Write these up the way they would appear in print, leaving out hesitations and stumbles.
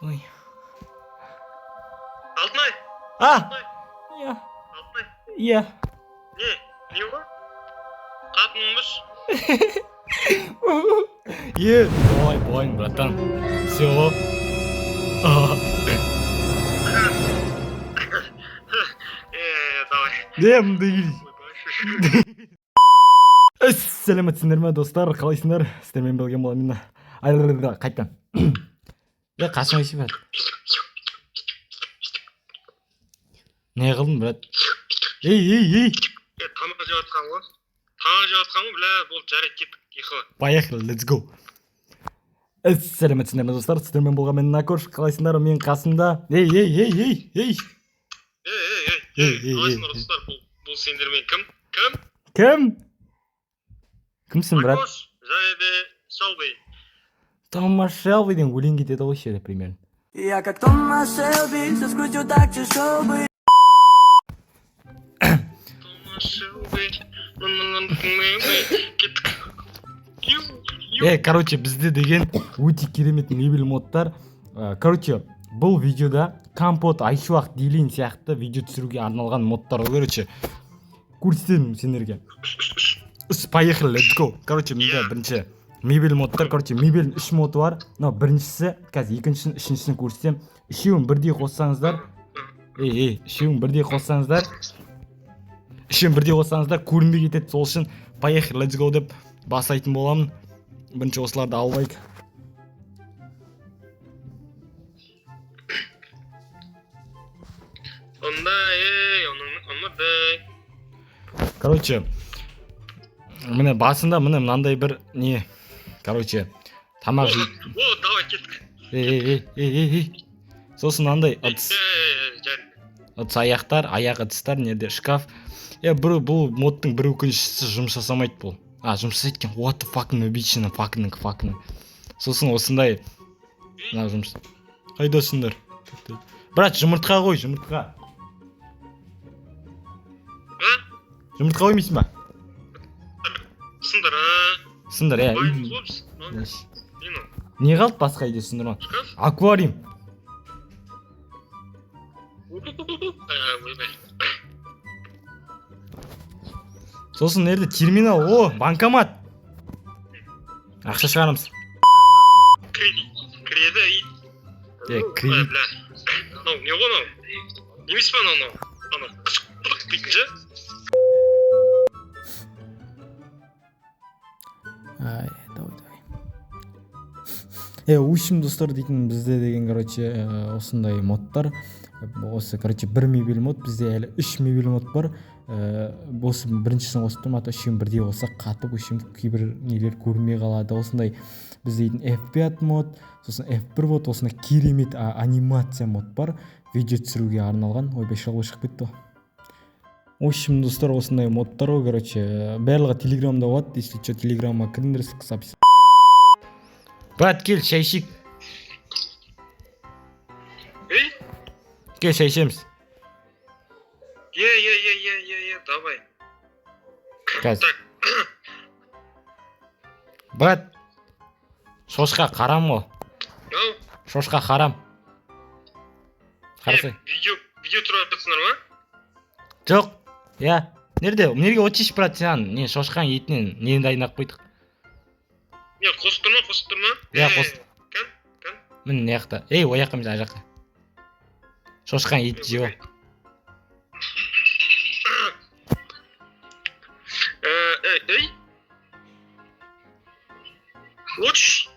Той. Алтынай. Иә. Алтынай. Иә. Не ғой? Қатыныңмыш? Давай, братан. Все. Давай. Сәлеметсіңдер ме достар, қалайсыңдар? Сіздермен бірге боламын. Қайтадан. Қашан еші брат? Не қылдың брат? Ей. Тамақ жеп жатқан ғой. Бля, болды, жарайды, кеттік. Поехали, let's go. Сәлеметсіңдер ме достар, сіздермен болған мен Накош, қалайсыңдар? Мен қасымда. Ей. Қалайсыңдар достар, бұл сендермен кім? Кімсің, брат? Накош, және де Шелби. Томас Шелбиден өлең кетеді ғой шері, примерно. Я как Томас Шелби, соскрутил так чешёбы. Томас Шелби. Короче, бізде деген өте керемет мебель модтар. Короче, бұл видеода компот, айшуақ, дейлин сияқты видео түсіруге арналған модтар. Короче, көрсетемін сендерге. Поехали, let's go. Короче, менде бірінші мебель модтар. Короче, мебель 3 моды бар. Но біріншісі, қазір екіншісін, үшіншісін көрсетем. Үшеуін бірдей қоссаңыздар. Үшеуін бірдей қоссаңыздар, көрінбей кетеді. Сол үшін поехали, let's go деп басайтын боламын. Бірінші осыларды алайық. Короче, міне басында мынандай бір не. Короче, тамақ жейді. Давай кеттік. Сосын мынандай ыдыс аяқтар, аяқ ыдыстар, неде шкаф. Бұл модтың бір өкініштісі жұмыс жасамайды бұл. Жұмыс жасайды екен. What the fucking обичина, fucking. Сосын осындай жұмыс. Қайдасыңдар? Брат, жұмыртқа қой, жұмыртқа. Жұмыртқа қоймайсың ба? Сындар, Не қалды басқа үйде сындар ма? Аквариум. Сосын нерде терминал, банкомат. Ақша шығарамыз. Кредит. Кредит. Не ғой анау? Немес па анау? Қышқылық дейтін же? Давай. Ушим достар дейтін бізде деген, короче, осындай модтар. Осы, короче, бір мебель мод, бізде әлі 3 мебель мод бар. Осы біріншісін қостым, ата үшеуін бірдей қосақ қатып, үшеуін кейбір нелер көрмей қалады. Осындай бізде дейтін F5 мод, сосын F1 мод, осындай керемет анимация мод бар. Видео түсіруге арналған. Ойбай, шалбай шығып кетті. Ошым достар, осындай модтар ғой, короче, барлығы телеграмда болады. Если что, телеграмма кіріңдер, сапсыз. Брат, кел, шай ішейік. Кел, шай ішеміз. Давай. Қазір. Брат, шошқа қарам ғой. Шошқа қарам. Қарасай. Видео тұрып жатсыңдар ма? Жоқ. Неге отчиш, брат, сен? Не, шошқан етінен нені дайындап қойдық? Не, қосып тұрма? Қосып. Кәм? Мін, не жақта? Ояққа мені ажаққа. Шошқан ет жеу. Оч.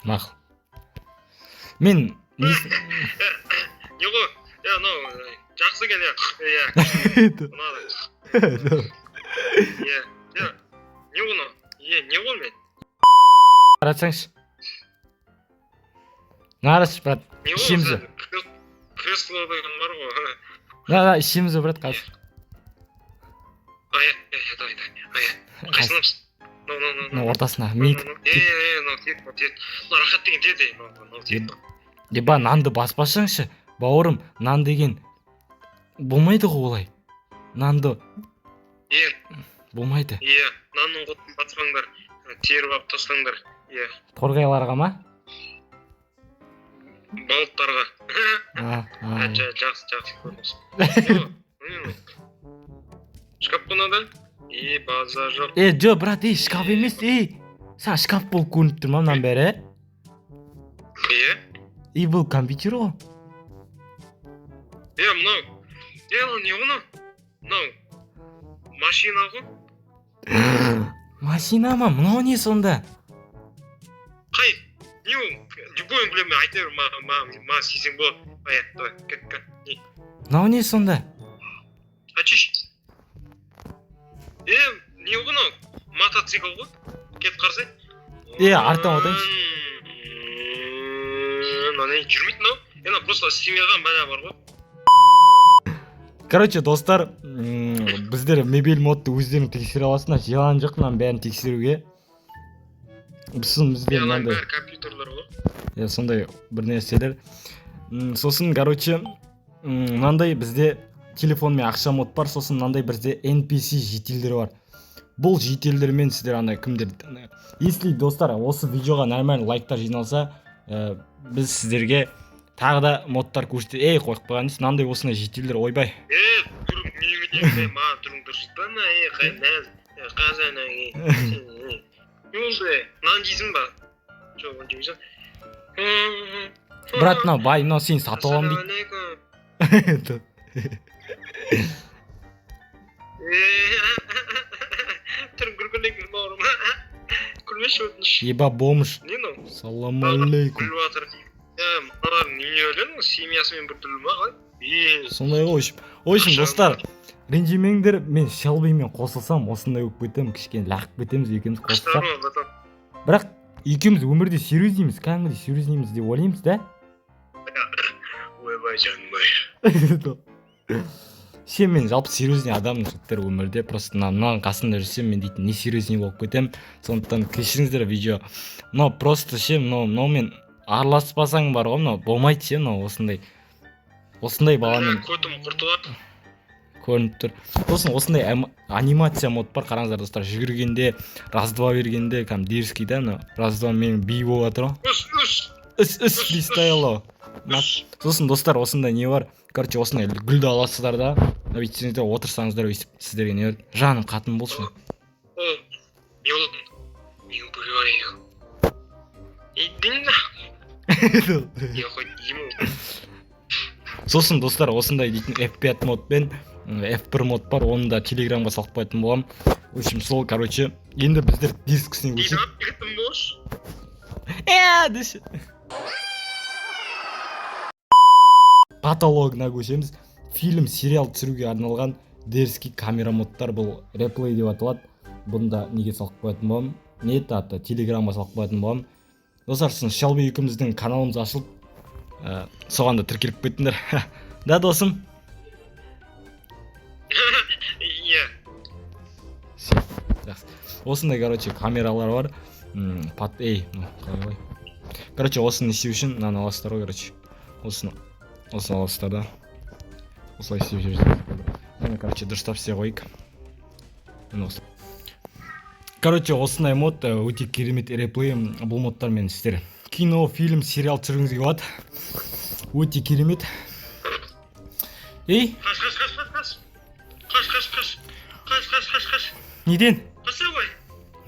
Мақыл. Мен... Не ғой? Жақсы кен, Не ғой? Не ғой мен? Қаратсаңшы. Нараш, брат. Ішемізі. Кресло деген бар ғой. Ішемізі, брат, қазір. Давай. Қайсынамыз? Ортасына. Рахат деген деді. Еба, нанды баспасаңшы. Бауырым, нан деген болмайды ғой олай. Нанды болмайды. Нанның қотын батпаңдар. Теріп алып тастаңдар. Торғайларға ма? балыктарга. Жакшы көрүнөсүң. Шкафтан базар жок. Жо брат, шкаф эмес, сен шкаф болуп көрүнүп турма мындан бери. Бул компьютер го. Мынау. Не гана? Мынау машина го. Машина ма? Мынау не сонда? Кай? Не ол? Любой билем айта бер, ма сезим болот. Давай, как. Мынау не сонда? Ачиш. Не гана? Мотоцикл го. Кет карасай. Артан отайынчы. Мына жүрмөйт мынау. Ена просто семьяга мана бар го. Короче, достар, биздер мебель модду өздерің тексере аласыңдар. Жалаң жок мынанын бәрін тексеруге. Биздер мынандай компьютерлер го. Сондай бир нерселер. Сосын, короче, мынандай bizde телефон менен акча мод бар. Сосын мынандай bizde NPC жителдер бар. Бул жителдермен сиздер андай кимдер, если достар осы видеоға нормально лайктар жиналса, біз сіздерге тағы да модтар көрсетіп, қойып қойғанбыз. Мынандай осындай жителдер ойбай. Түрің неге маған түрің дұрыстана, қазана. Юлды, нан жейсің ба? Жоқ, он жемейсің. Брат, мынау бай, мынау сені сатып аламын дейді. Түрің күлгеннен бауырым. Күлмеші өтініш. Еба болмыш. Не мынау? Салам алейкум. Күліп жатыр. Мыналар не ойладың? Семьясымен бір түрлі ма қалай? Сондай ғой. Ойшын, достар, ренжімеңдер, мен Шелбимен қосылсам, осындай болып кетем, кішкене лағып кетеміз, екеуміз қосылсақ. Бірақ екеуміз өмірде серьезнейміз, кәдімгідей серьезнейміз деп ойлаймыз, да? Ойбай, жанбай. Сен мен жалпы серьезный адаммын жігіттер өмірде, просто мынаның қасында жүрсем мен дейтін не серьезный болып кетем. Сондықтан кешіріңіздер видео. Мынау просто ше, мынау мен араласпасаң бар ғой, мынау болмайды ше, мынау осындай баламен көтім құртылады. Көрініп тұр. Сосын осындай анимация мод бар, қараңыздар достар, жүгіргенде, раз-два бергенде, дерзкий да, раз-два менің би болып жатыр ғой. Үс фристайлы. Сосын достар, осындай не бар? Короче, осындай гүлді аласыздар да, өйтсеңіздер отырсаңыздар, сіздерге не бар? Жаным қатын болшы. Не болатын? Не убивай. Иди нахуй. Я хоть ему. Сосын достар, осындай дейтін F5 модпен F1 мод бар, оны да телеграмға салып қоятын болам. В общем, сол, короче, енді біздер дискісіне көшіп. Кеттім бош. Деші. Каталогына көшеміз. Фильм, сериал түсіруге арналған дерзкий камера модтар, бұл реплей деп аталады. Бұны да неге салып қоятын болам? Не аты, телеграмға салып қоятын болам. Достар, сіз Шелби екеуміздің каналымыз ашылып, соған да тіркеліп кеттіңдер. Да, досым? Иә. Осындай, короче, камералар бар. Қалай. Короче, осыны істеу үшін мынаны аласыздар ғой, короче. Осыны аласыздар да. Осылай істеп жүрсіз. Мені, короче, дұрыстап істей қойық. Короче, осындай мод өте керемет реплей. Бұл модтармен сіздер кино, фильм, сериал түсіргіңізге болады. Өте керемет. Қаш. Неден? Қаша ғой.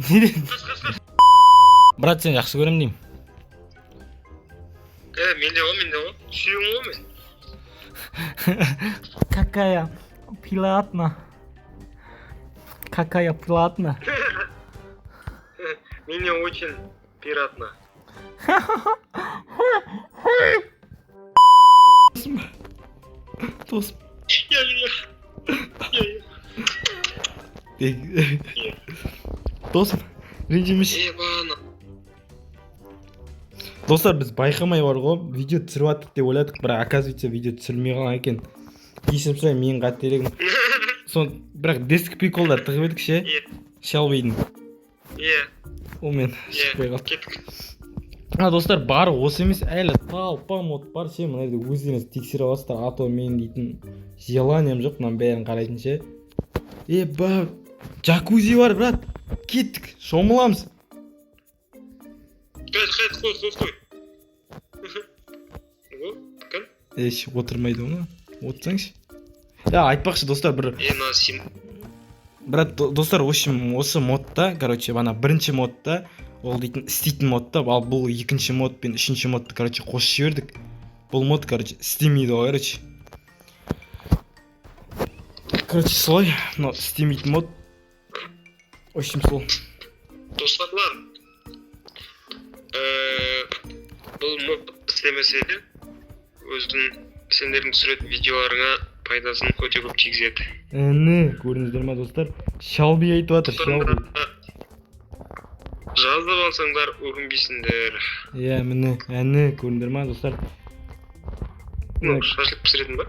Неден? Қаш. Брат, сен жақсы көрем дейм. Менде ғой. Сүйім ғой мен. Какая приятна. Мне очень приятно. Досым. Досым, ренжімеш. Достар, біз байқамай бар ғой, видео түсіріп аттық деп ойладық, бірақ оказывается видео түсірмей қалған екен. Кешірім сұрайын, менің қателігім. Бірақ дескі приколдар тығып едік ше, Шелбидің. Ол мен шықпай қалды. Достар, бары осы емес, әлі талпа мод бар ше, мұнайды өздеріңіз тексере аласыздар, а то мен дейтін желанием жоқ, мынан бәрін қарайтын ше. Джакузи бар, брат. Кеттік, шомыламыз. Қайт, қой. еш отырмайды оны. Отырсаңшы. Ja, айтпақшы достар, бір мына сим брат, достар, в общем, осы модта, короче, бана бірінші модта, ол дейтін істейтін модта, ал бұл екінші мод пен үшінші модты, короче, қосып жібердік. Бұл мод, короче, істемейді ғой, короче. Короче, солай, но істемейтін мод. В общем, сол. достарлар, бұл мод істемесе де өзің сендердің түсіретін видеоларыңа пайдасын өте көп тигізеді. Көрдіңіздер ма, достар? Шалби айтып жатыр, Шалби. Жазып алсаңдар өкінбейсіңдер. Иә, көрдіңдер ма, достар? Шашлық пісіретін ба?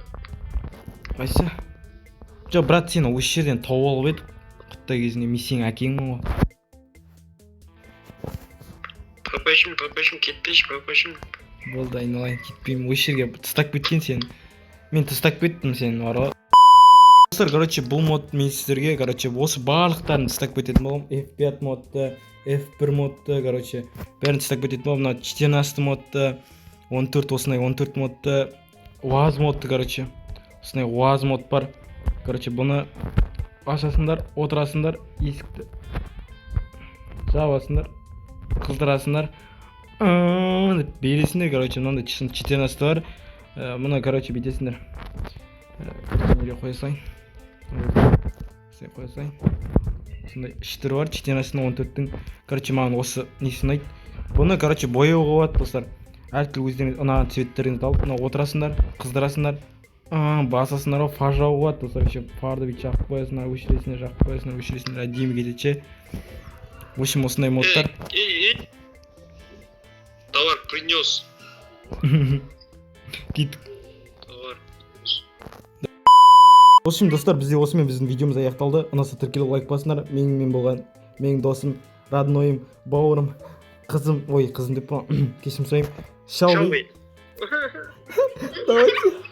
Қайсы? Жоқ, брат, сені осы жерден тауып алып едік. Құттай кезінде мен сенің әкеңмін ғой. Папашым, кетпеші, папашым. Болды, айналайын, кетпеймін. Осы жерге тастап кеткен сен. Мен тастап кеттім сені, бар ғой. Достар, короче, бұл мод мен сіздерге, короче, осы барлықтарын тастап кететін болам. F5 модты, F1 модты, короче, бәрін тастап кететін болам. Мына 14 модты, 14 осындай 14 модты, УАЗ модты, короче. Осындай УАЗ мод бар. Короче, бұны ашасыңдар, отырасыңдар, есікті жабасыңдар, қыздырасыңдар, деп бересіңдер, короче, мынандай 14 бар. Мұны, короче, бетесіңдер. Неге қоя салайын. Қоя салайын. Сондай іштір бар, 14-ның 14-тің. Короче, маған осы несін айт. Бұны, короче, бояуға болады, достар. Әртүрлі өздеріңіз ұнаған цветтеріңізді алып, мына отырасыңдар, қыздырасыңдар, басасыңдар, фар жауға болады, достар. Еще фарды бит жақып қоясыңдар, өшіресіңдер, жақып қоясыңдар, өшіресіңдер, әдемі кетеді. В общем, осындай модтар. Товар принес. Кит. Товар. В общем, достар, бізде осымен біздің видеомыз аяқталды. Ұнаса тіркеліп лайк басыңдар. Менің болған, менің досым, роднойым, бауырым, қызым, ой, қызым деп кешірім сұраймын. Шалби. Давайте.